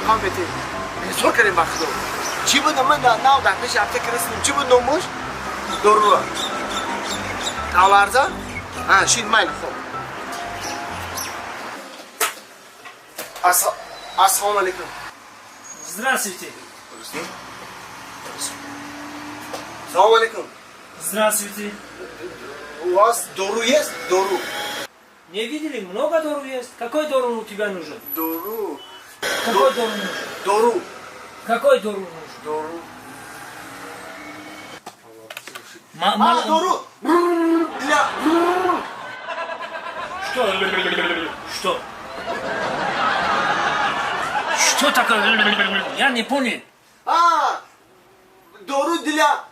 مقام بده سر کنیم بخدو چی بود من ناو در پیش هفته کرستیم چی بود نموش درو آورزا شید مایل خوب السلام علیکم Здравствуйте. السلام علیکم Здравствуйте. у вас дору есть дору Не видели? Много дору есть. Какой дору у тебя нужен? дору Какой дору нужен? дору Какой дору нужен? дору Дору. дору для Что? Что? Что такое? Я не понял. дору для